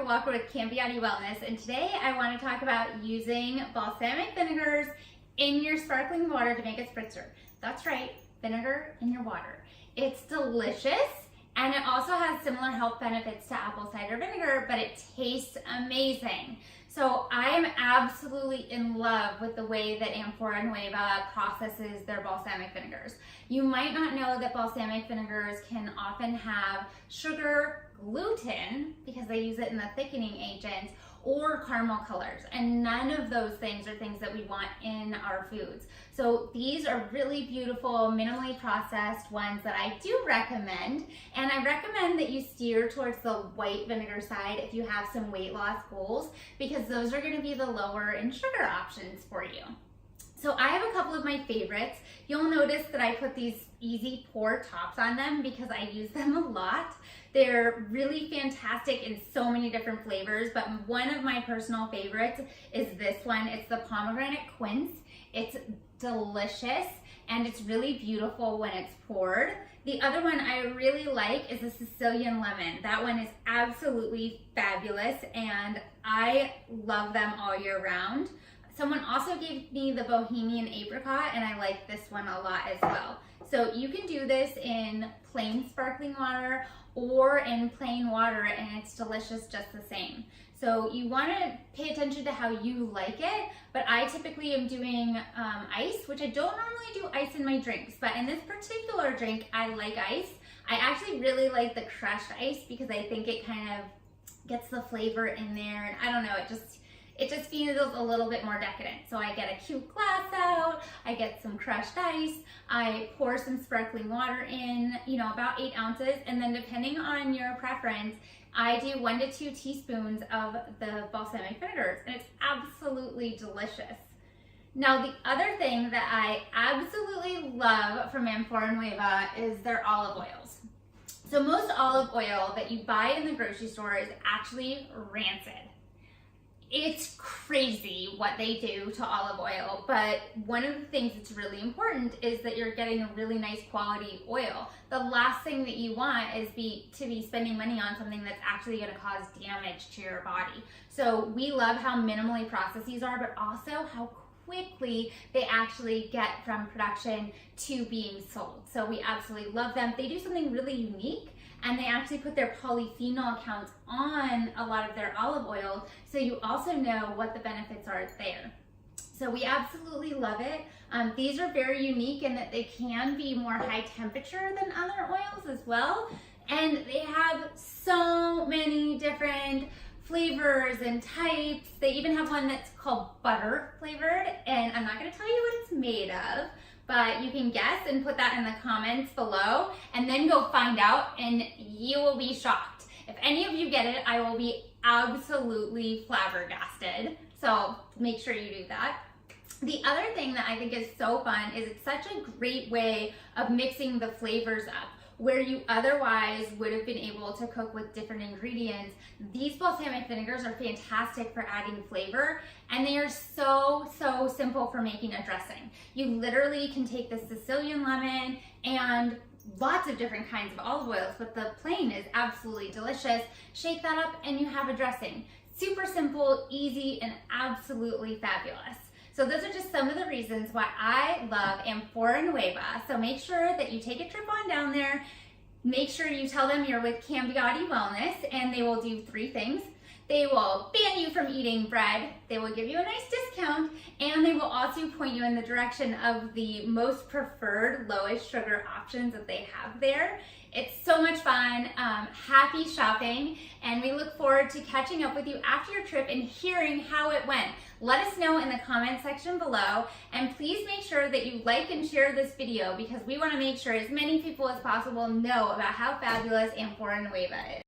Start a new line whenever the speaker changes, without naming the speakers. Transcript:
Walker with Cambiati Wellness, and today I want to talk about using balsamic vinegars in your sparkling water to make a spritzer. That's right, vinegar in your water. It's delicious, and it also has similar health benefits to apple cider vinegar, but it tastes amazing. So I am absolutely in love with the way that Amphora Nueva processes their balsamic vinegars. You might not know that balsamic vinegars can often have sugar, gluten, because they use it in the thickening agents, or caramel colors, and none of those things are things that we want in our foods. So these are really beautiful, minimally processed ones that I do recommend, and I recommend that you steer towards the white vinegar side if you have some weight loss goals, because those are going to be the lower in sugar options for you. So I have a couple of my favorites. You'll notice that I put these easy pour tops on them because I use them a lot. They're really fantastic in so many different flavors, but one of my personal favorites is this one. It's the pomegranate quince. It's delicious and it's really beautiful when it's poured. The other one I really like is the Sicilian lemon. That one is absolutely fabulous and I love them all year round. Someone also gave me the Bohemian apricot and I like this one a lot as well. So you can do this in plain sparkling water or in plain water and it's delicious just the same. So you want to pay attention to how you like it, but I typically am doing ice, which I don't normally do ice in my drinks, but in this particular drink, I like ice. I actually really like the crushed ice because I think it kind of gets the flavor in there, and I don't know, it just feels a little bit more decadent. So I get a cute glass out, I get some crushed ice, I pour some sparkling water in, about 8 ounces, and then depending on your preference, I do 1 to 2 teaspoons of the balsamic vinegars, and it's absolutely delicious. Now, the other thing that I absolutely love from Amphora Nueva is their olive oils. So most olive oil that you buy in the grocery store is actually rancid. It's crazy what they do to olive oil, but one of the things that's really important is that you're getting a really nice quality oil. The last thing that you want is to be spending money on something that's actually going to cause damage to your body. So we love how minimally processed these are, but also how quickly they actually get from production to being sold. So we absolutely love them. They do something really unique, and they actually put their polyphenol counts on a lot of their olive oils, so you also know what the benefits are there. So we absolutely love it. These are very unique in that they can be more high temperature than other oils as well, and they have so many different flavors and types. They even have one that's called butter flavored, and I'm not going to tell you what it's made of, but you can guess and put that in the comments below and then go find out and you will be shocked. If any of you get it, I will be absolutely flabbergasted. So make sure you do that. The other thing that I think is so fun is it's such a great way of mixing the flavors up. Where you otherwise would have been able to cook with different ingredients, these balsamic vinegars are fantastic for adding flavor, and they are so simple for making a dressing. You literally can take the Sicilian lemon and lots of different kinds of olive oils, but the plain is absolutely delicious. Shake that up and you have a dressing. Super simple, easy, and absolutely fabulous. So those are just some of the reasons why I love Amphora Nueva. So make sure that you take a trip on down there. Make sure you tell them you're with Cambiati Wellness, and they will do 3 things. They will ban you from eating bread, they will give you a nice discount, and they will also point you in the direction of the most preferred lowest sugar options that they have there. It's so much fun. Happy shopping, and we look forward to catching up with you after your trip and hearing how it went. Let us know in the comment section below, and please make sure that you like and share this video because we want to make sure as many people as possible know about how fabulous Amphora Nueva is.